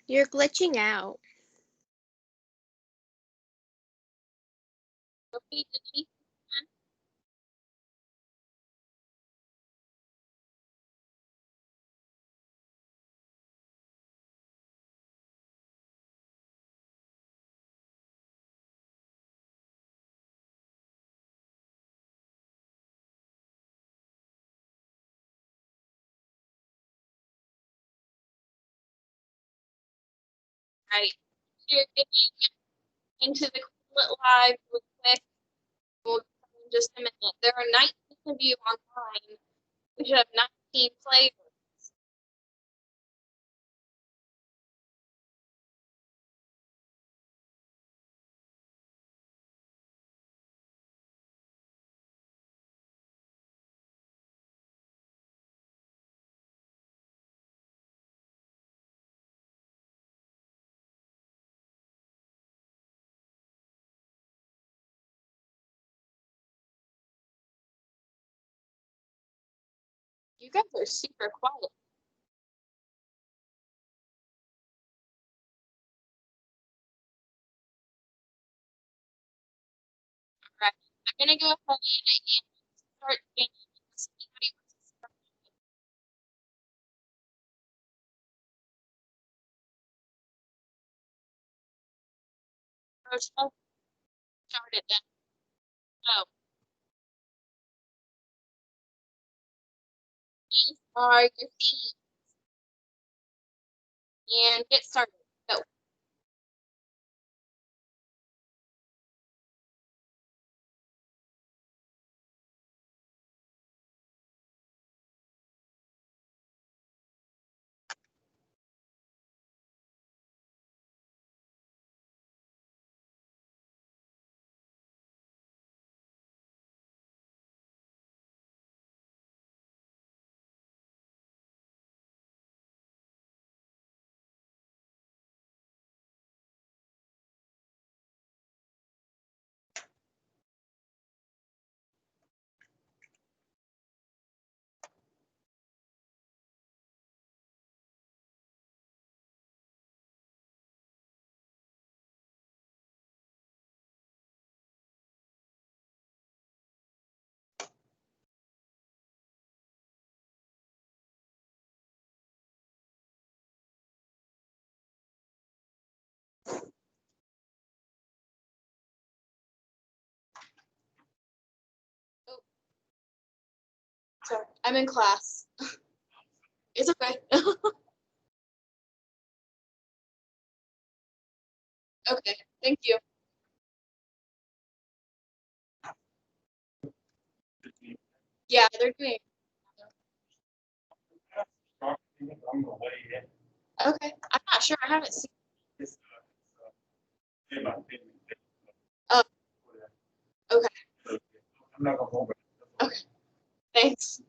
You're glitching out. Right. You're getting into the Quizlet Live real quick. We'll come in just a minute. There are 19 of you online. We should have 19 players. You guys are super quiet. Right. I'm gonna go ahead and start getting anybody wants to start. First, start it then. So these are your themes and get started. Go. Oh, sorry, I'm in class. It's okay. Okay, thank you. Yeah, they're doing. Okay, I'm not sure. I haven't seen. Oh, okay. Okay, thanks.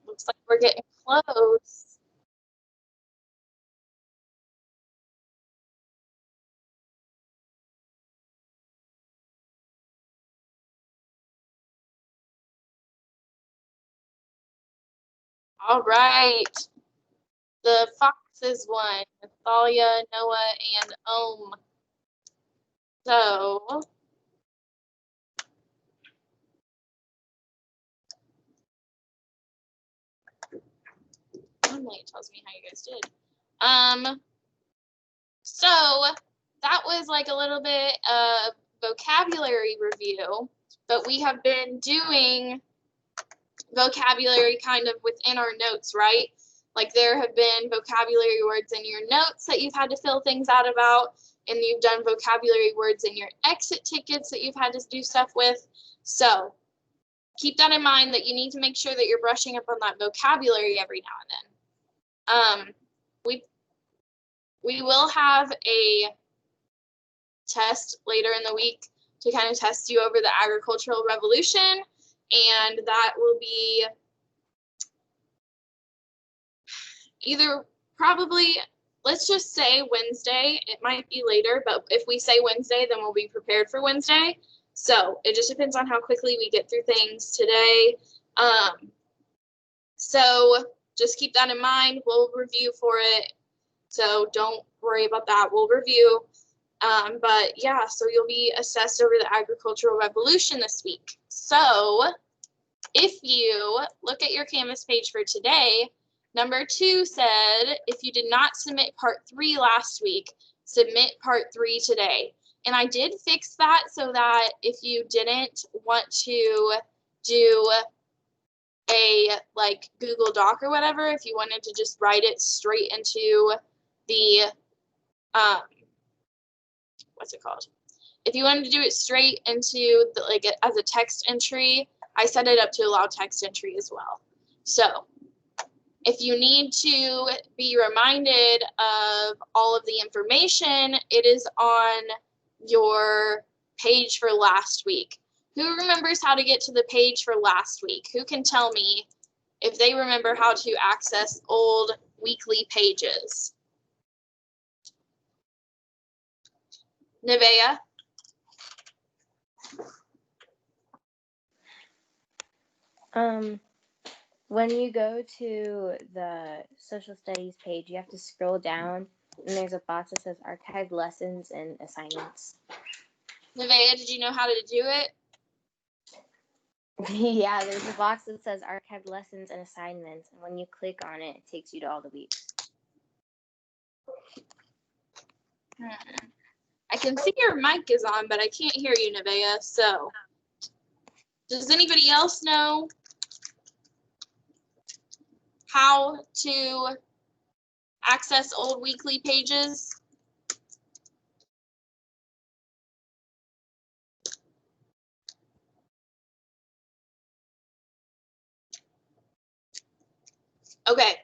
Looks like we're getting close. All right. The Foxes won. Thalia, Noah, and Ohm. So normally it tells me how you guys did. So that was like a little bit of vocabulary review, but we have been doing vocabulary kind of within our notes, right? Like there have been vocabulary words in your notes that you've had to fill things out about, and you've done vocabulary words in your exit tickets that you've had to do stuff with. So keep that in mind, that you need to make sure that you're brushing up on that vocabulary every now and then. We will have a test later in the week to kind of test you over the agricultural revolution, and that will be either probably, let's just say Wednesday. It might be later, but if we say Wednesday, then we'll be prepared for Wednesday. So it just depends on how quickly we get through things today. So just keep that in mind. We'll review for it. So don't worry about that. We'll review. But yeah, so you'll be assessed over the agricultural revolution this week. So if you look at your Canvas page for today, number 2 said, if you did not submit part 3 last week, submit part 3 today. And I did fix that so that if you didn't want to do a like Google Doc or whatever, if you wanted to just write it straight into the, what's it called? If you wanted to do it straight into the, like as a text entry, I set it up to allow text entry as well. So if you need to be reminded of all of the information, it is on your page for last week. Who remembers how to get to the page for last week? Who can tell me if they remember how to access old weekly pages? Nevaeh? When you go to the social studies page, you have to scroll down, and there's a box that says archived lessons and assignments. Nevaeh, did you know how to do it? Yeah, there's a box that says archived lessons and assignments, and when you click on it, it takes you to all the weeks. I can see your mic is on, but I can't hear you, Nevaeh. So does anybody else know how to access old weekly pages? Okay,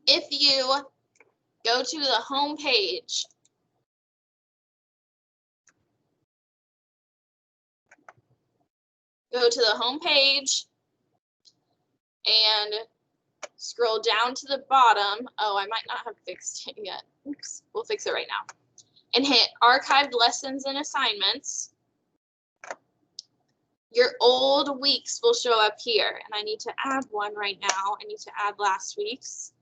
if you go to the home page, and scroll down to the bottom. Oh, I might not have fixed it yet. Oops, we'll fix it right now. And hit archived lessons and assignments. Your old weeks will show up here. And I need to add one right now. I need to add last week's.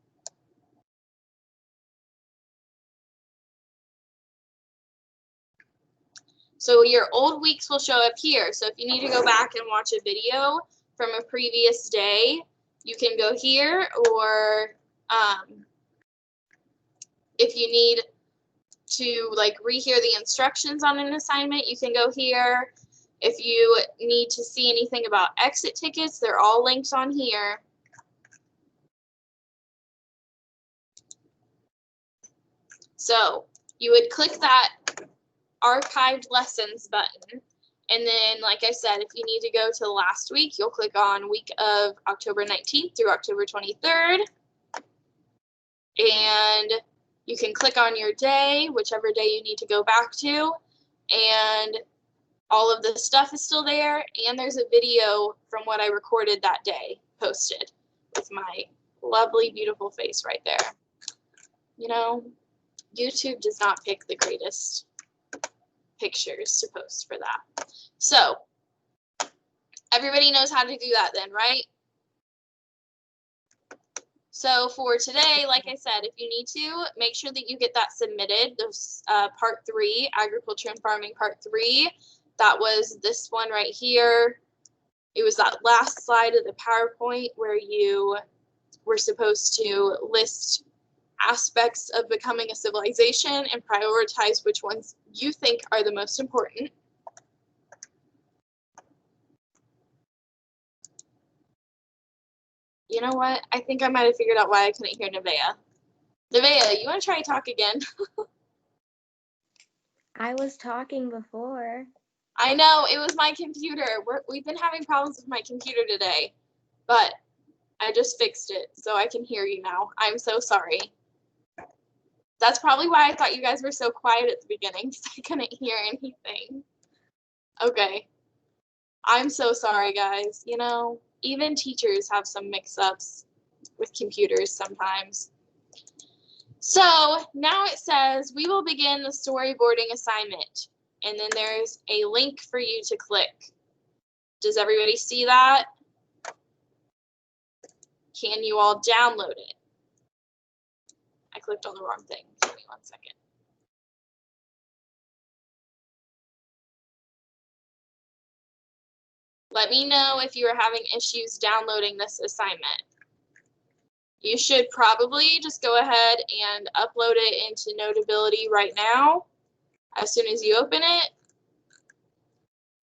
So your old weeks will show up here. So if you need to go back and watch a video from a previous day, you can go here, or if you need to like rehear the instructions on an assignment, you can go here. If you need to see anything about exit tickets, they're all linked on here. So you would click that archived lessons button. And then, like I said, if you need to go to last week, you'll click on week of October 19th through October 23rd. And you can click on your day, whichever day you need to go back to. And all of the stuff is still there. And there's a video from what I recorded that day posted with my lovely, beautiful face right there. You know, YouTube does not pick the greatest pictures to post for that. So everybody knows how to do that then, right? So for today, like I said, if you need to, make sure that you get that submitted. Those part 3, agriculture and farming part 3. That was this one right here. It was that last slide of the PowerPoint where you were supposed to list aspects of becoming a civilization and prioritize which ones you think are the most important. You know what? I think I might have figured out why I couldn't hear Nevaeh. Nevaeh, you want to try to talk again? I was talking before. I know, it was my computer. We've been having problems with my computer today, but I just fixed it, so I can hear you now. I'm so sorry. That's probably why I thought you guys were so quiet at the beginning, because I couldn't hear anything. Okay. I'm so sorry, guys. You know, even teachers have some mix-ups with computers sometimes. So now it says, we will begin the storyboarding assignment. And then there's a link for you to click. Does everybody see that? Can you all download it? I clicked on the wrong thing. Give me 1 second. Let me know if you are having issues downloading this assignment. You should probably just go ahead and upload it into Notability right now as soon as you open it.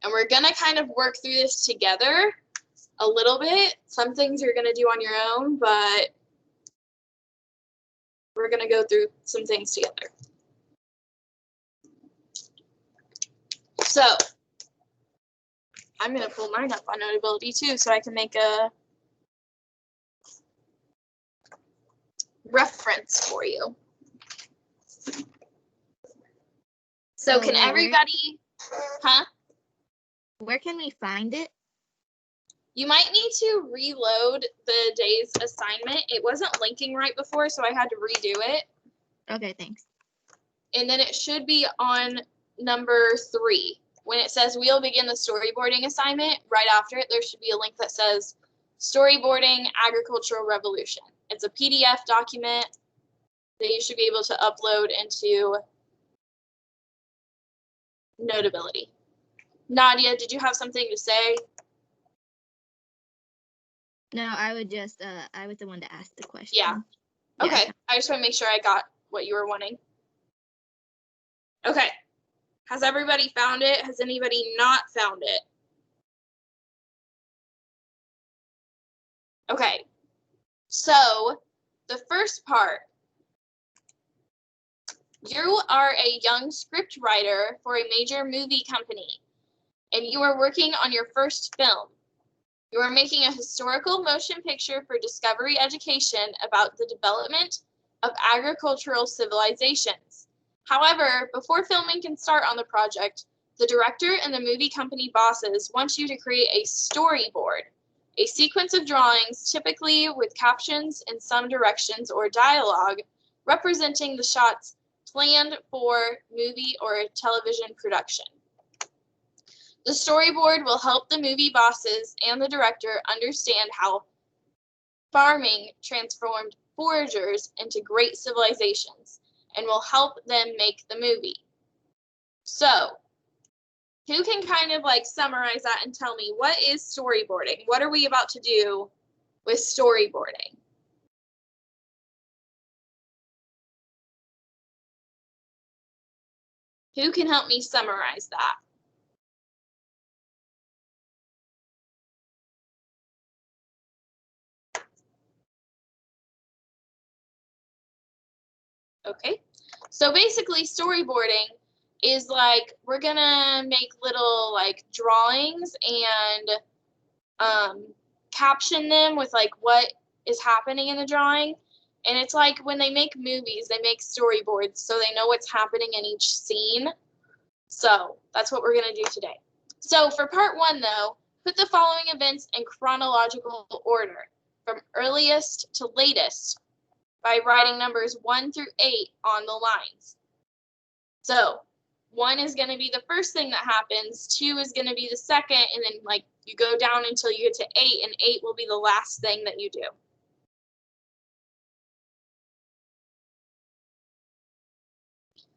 And we're going to kind of work through this together a little bit. Some things you're going to do on your own, but we're going to go through some things together. So I'm going to pull mine up on Notability too so I can make a reference for you. So can everybody, huh? Where can we find it? You might need to reload the day's assignment. It wasn't linking right before, so I had to redo it. Okay, thanks. And then it should be on number 3. When it says we'll begin the storyboarding assignment, right after it, there should be a link that says Storyboarding Agricultural Revolution. It's a PDF document that you should be able to upload into Notability. Nadia, did you have something to say? No, I was the one to ask the question. Yeah. Okay, I just want to make sure I got what you were wanting. Okay, has everybody found it? Has anybody not found it? Okay, so the first part, you are a young script writer for a major movie company, and you are working on your first film. You are making a historical motion picture for Discovery Education about the development of agricultural civilizations. However, before filming can start on the project, the director and the movie company bosses want you to create a storyboard, a sequence of drawings, typically with captions in some directions or dialogue, representing the shots planned for movie or television production. The storyboard will help the movie bosses and the director understand how farming transformed foragers into great civilizations and will help them make the movie. So, who can kind of like summarize that and tell me, what is storyboarding? What are we about to do with storyboarding? Who can help me summarize that? Okay, so basically storyboarding is like, we're gonna make little like drawings and caption them with like what is happening in the drawing. And it's like when they make movies, they make storyboards so they know what's happening in each scene. So that's what we're gonna do today. So for part 1 though, put the following events in chronological order from earliest to latest by writing numbers 1 through 8 on the lines. So 1 is going to be the first thing that happens, 2 is going to be the second, and then like you go down until you get to 8, and 8 will be the last thing that you do.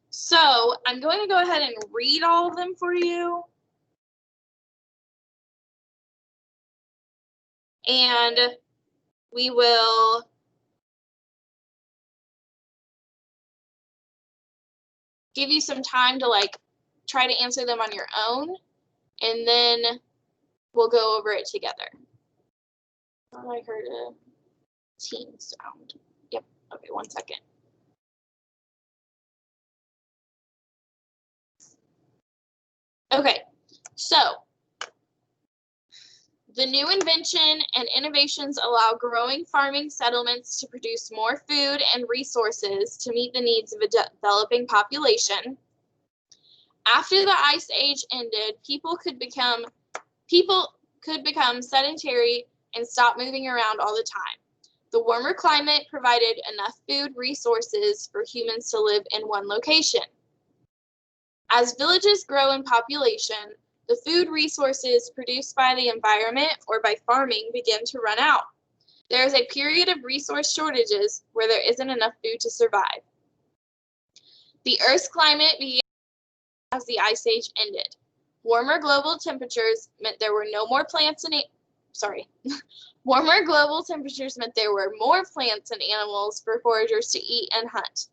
So I'm going to go ahead and read all of them for you. And we will give you some time to like try to answer them on your own, and then we'll go over it together. I thought I heard a team sound. Yep. Okay, 1 second. Okay, so the new invention and innovations allow growing farming settlements to produce more food and resources to meet the needs of a developing population. After the Ice Age ended, people could become sedentary and stop moving around all the time. The warmer climate provided enough food resources for humans to live in one location. As villages grow in population, the food resources produced by the environment or by farming begin to run out. There is a period of resource shortages where there isn't enough food to survive. The Earth's climate began as the Ice Age ended. Warmer global temperatures meant there were no more plants and Warmer global temperatures meant there were more plants and animals for foragers to eat and hunt.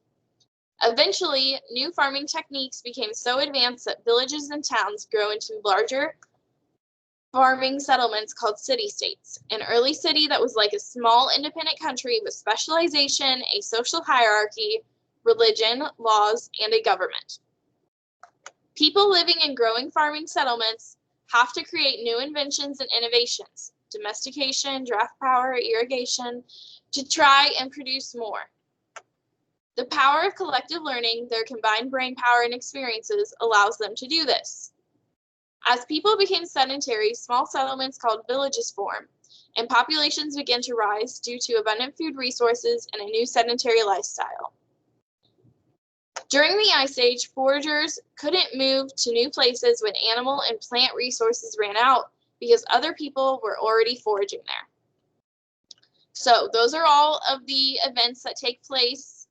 Eventually, new farming techniques became so advanced that villages and towns grew into larger farming settlements called city-states. An early city that was like a small independent country with specialization, a social hierarchy, religion, laws, and a government. People living in growing farming settlements have to create new inventions and innovations, domestication, draft power, irrigation, to try and produce more. The power of collective learning, their combined brain power and experiences, allows them to do this. As people became sedentary, small settlements called villages formed, and populations began to rise due to abundant food resources and a new sedentary lifestyle. During the Ice Age, foragers couldn't move to new places when animal and plant resources ran out because other people were already foraging there. So those are all of the events that take place.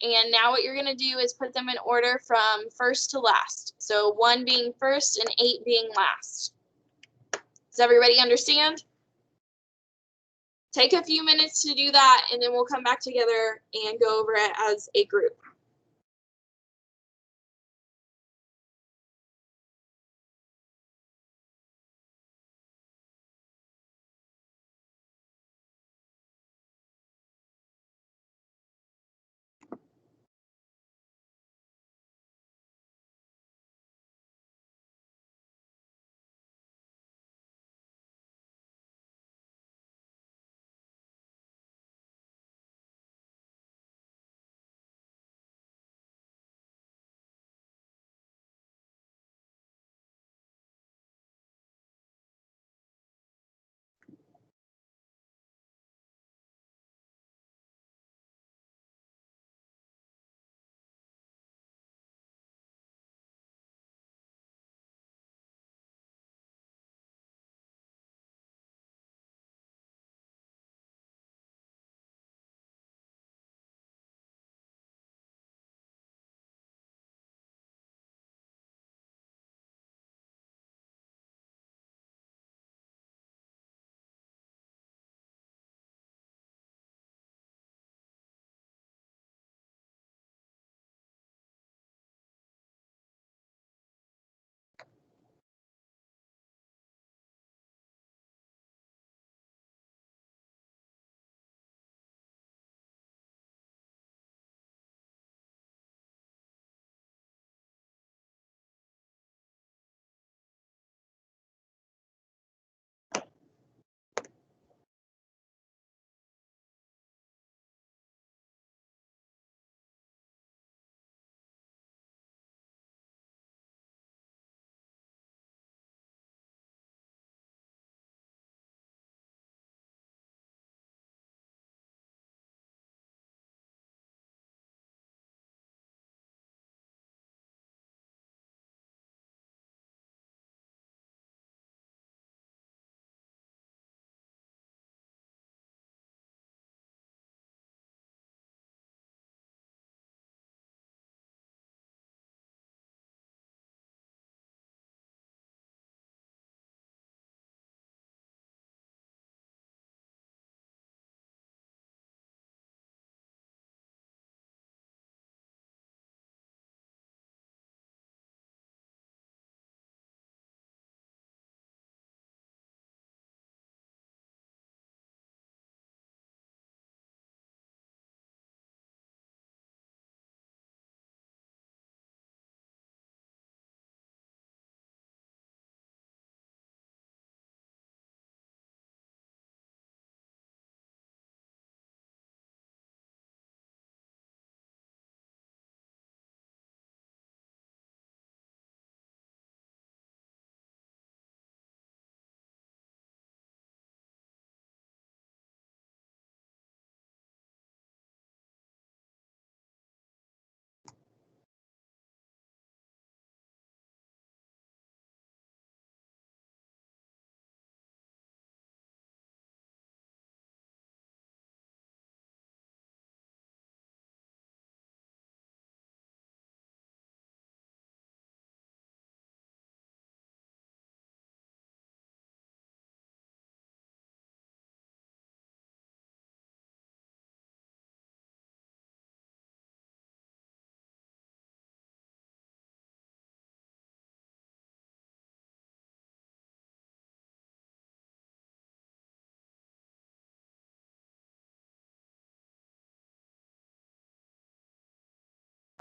And now what you're going to do is put them in order from first to last. So 1 being first and 8 being last. Does everybody understand? Take a few minutes to do that, and then we'll come back together and go over it as a group.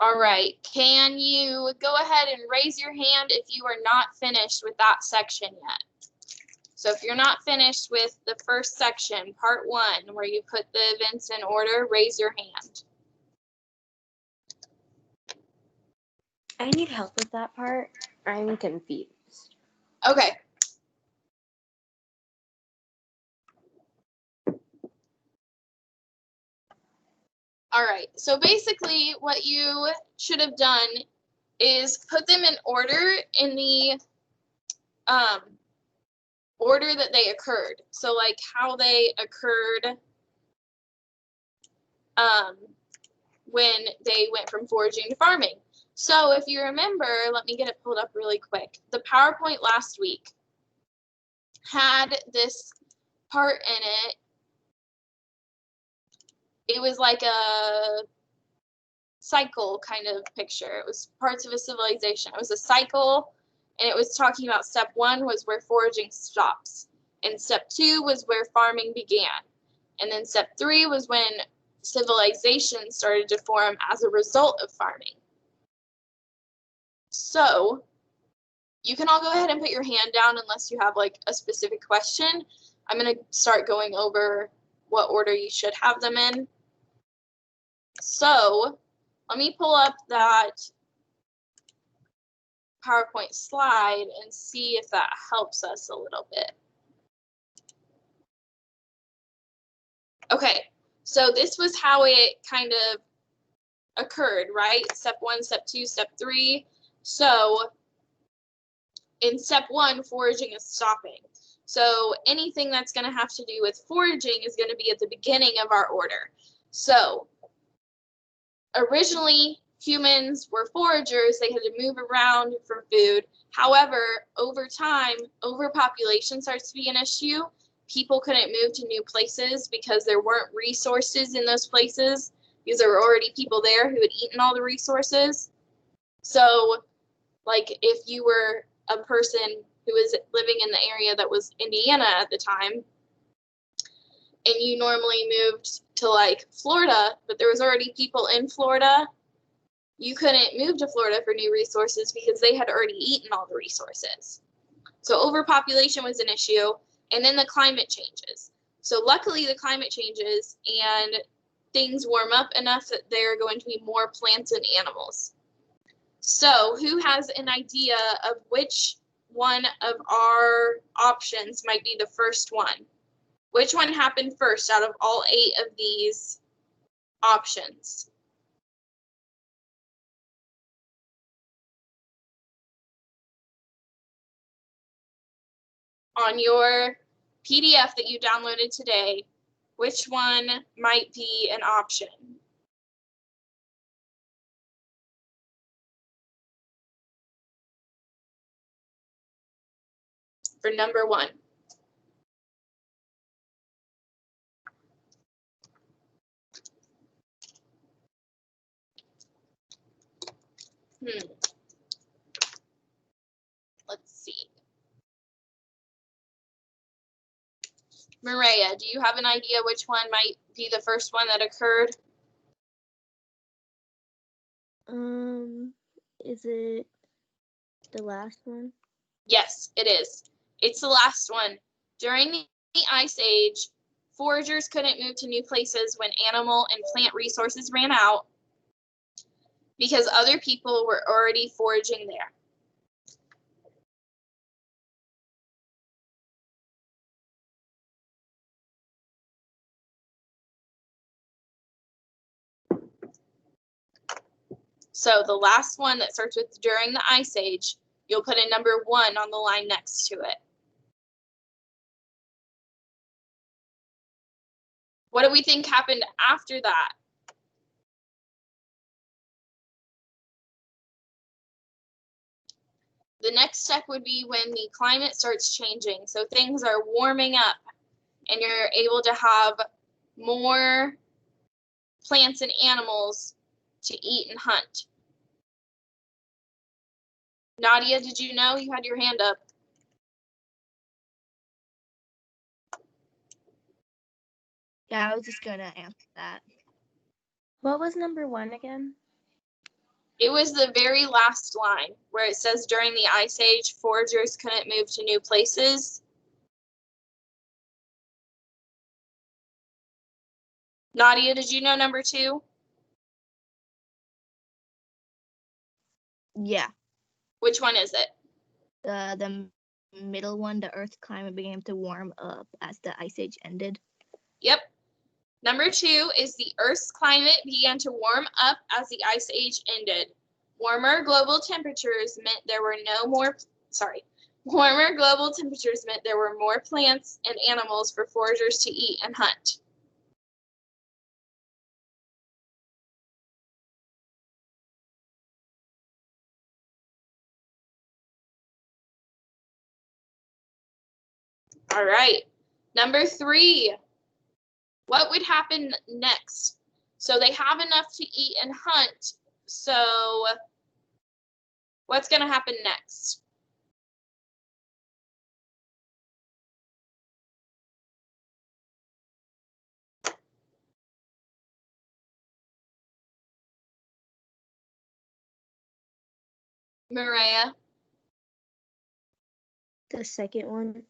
All right. Can you go ahead and raise your hand if you are not finished with that section yet? So if you're not finished with the first section, part 1, where you put the events in order, raise your hand. I need help with that part. I'm confused. Okay. All right. So basically what you should have done is put them in order in the order that they occurred. So like how they occurred when they went from foraging to farming. So if you remember, let me get it pulled up really quick. The PowerPoint last week had this part in it. It was like a cycle kind of picture. It was parts of a civilization. It was a cycle, and it was talking about step 1 was where foraging stops, and step 2 was where farming began, and then step 3 was when civilization started to form as a result of farming. So you can all go ahead and put your hand down unless you have like a specific question. I'm going to start going over what order you should have them in. So let me pull up that PowerPoint slide and see if that helps us a little bit. Okay, so this was how it kind of occurred, right? Step 1, step 2, step 3. So in step 1, foraging is stopping. So anything that's going to have to do with foraging is going to be at the beginning of our order. So originally, humans were foragers. They had to move around for food. However, over time, overpopulation starts to be an issue. People couldn't move to new places because there weren't resources in those places because there were already people there who had eaten all the resources. So, like, if you were a person who was living in the area that was Indiana at the time, and you normally moved to like Florida, but there was already people in Florida, you couldn't move to Florida for new resources because they had already eaten all the resources. So overpopulation was an issue, and then the climate changes. So luckily the climate changes and things warm up enough that there are going to be more plants and animals. So who has an idea of which one of our options might be the first one? Which one happened first out of all 8 of these options? On your PDF that you downloaded today, which one might be an option? For number 1. Let's see. Maria, do you have an idea which one might be the first one that occurred? Is it the last one? Yes, it is. It's the last one. During the Ice Age, foragers couldn't move to new places when animal and plant resources ran out because other people were already foraging there. So the last one that starts with during the Ice Age, you'll put in number 1 on the line next to it. What do we think happened after that? The next step would be when the climate starts changing. So things are warming up and you're able to have more plants and animals to eat and hunt. Nadia, did you know? You had your hand up. Yeah, I was just gonna answer that. What was number 1 again? It was the very last line where it says during the Ice Age, foragers couldn't move to new places. Nadia, did you know number 2? Yeah. Which one is it? The middle one, the Earth's climate began to warm up as the Ice Age ended. Yep. Number 2 is the Earth's climate began to warm up as the Ice Age ended. Warmer global temperatures meant there were Warmer global temperatures meant there were more plants and animals for foragers to eat and hunt. All right. Number 3. What would happen next? So they have enough to eat and hunt. So what's going to happen next? Maria? The second one.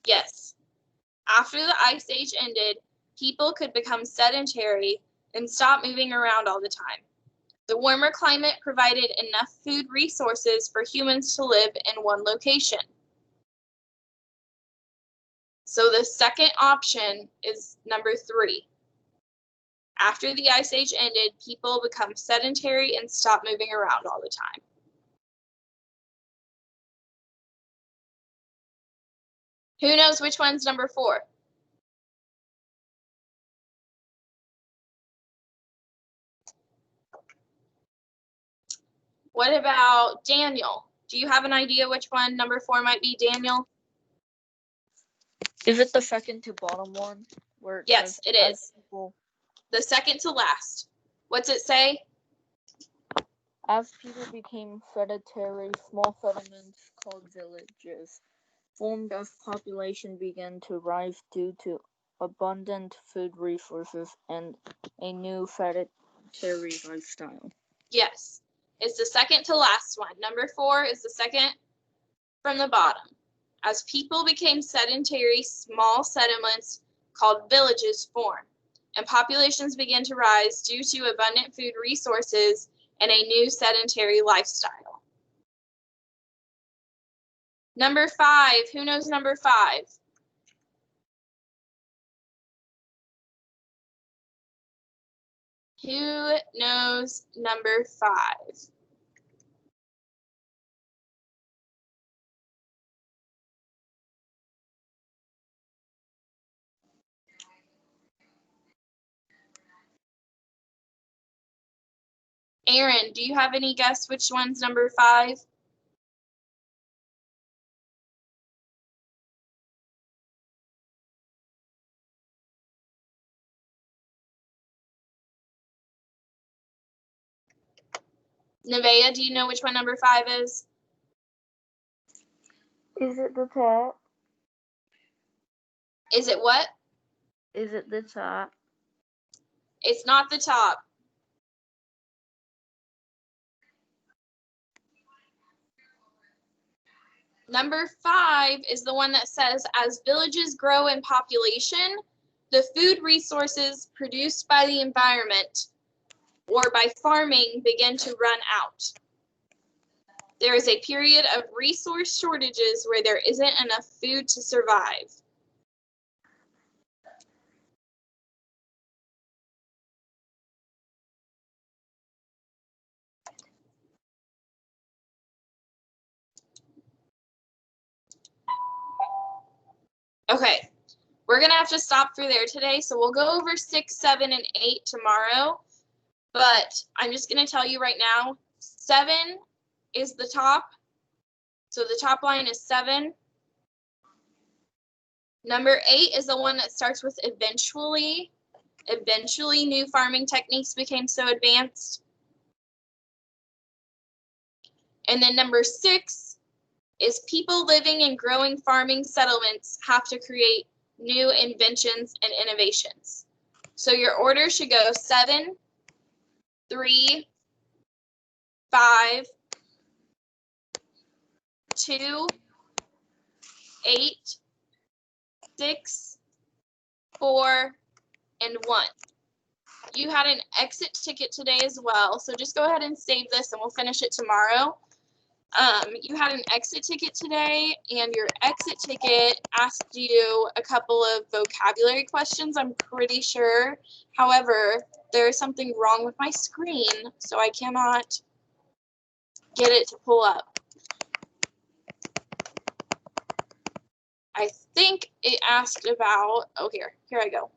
Yes. After the Ice Age ended, people could become sedentary and stop moving around all the time. The warmer climate provided enough food resources for humans to live in one location. So the second option is number 3. After the Ice Age ended, people become sedentary and stop moving around all the time. Who knows which one's number 4? What about Daniel? Do you have an idea which one number 4 might be, Daniel? Is it the second to bottom one? Where Yes, says, it "As is. people-" The second to last. What's it say? As people became sedentary, small settlements called villages formed as population began to rise due to abundant food resources and a new sedentary lifestyle. Yes. It's the second to last one. Number 4 is the second from the bottom. As people became sedentary, small settlements called villages formed, and populations began to rise due to abundant food resources and a new sedentary lifestyle. Number 5. Who knows number 5? Who knows number 5? Aaron, do you have any guess which one's number 5? Nevaeh, do you know which one number 5 is? Is it the top? Is it what? Is it the top? It's not the top. Number 5 is the one that says, as villages grow in population, the food resources produced by the environment or by farming begin to run out. There is a period of resource shortages where there isn't enough food to survive. Okay, we're going to have to stop through there today, so we'll go over 6, 7, and 8 tomorrow. But I'm just going to tell you right now, 7 is the top. So the top line is 7. Number 8 is the one that starts with eventually. Eventually, new farming techniques became so advanced. And then number 6 is people living in growing farming settlements have to create new inventions and innovations. So your order should go 7, 3, 5, 2, 8, 6, 4, and 1. You had an exit ticket today as well, so just go ahead and save this and we'll finish it tomorrow. You had an exit ticket today, and your exit ticket asked you a couple of vocabulary questions, I'm pretty sure. However, there is something wrong with my screen, so I cannot get it to pull up. I think it asked about, oh, here I go.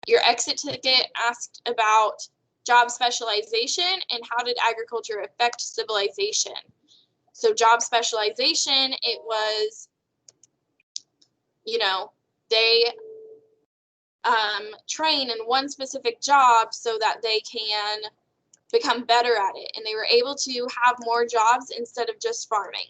Your exit ticket asked about job specialization and how did agriculture affect civilization. So job specialization, it was, you know, they train in one specific job so that they can become better at it. And they were able to have more jobs instead of just farming.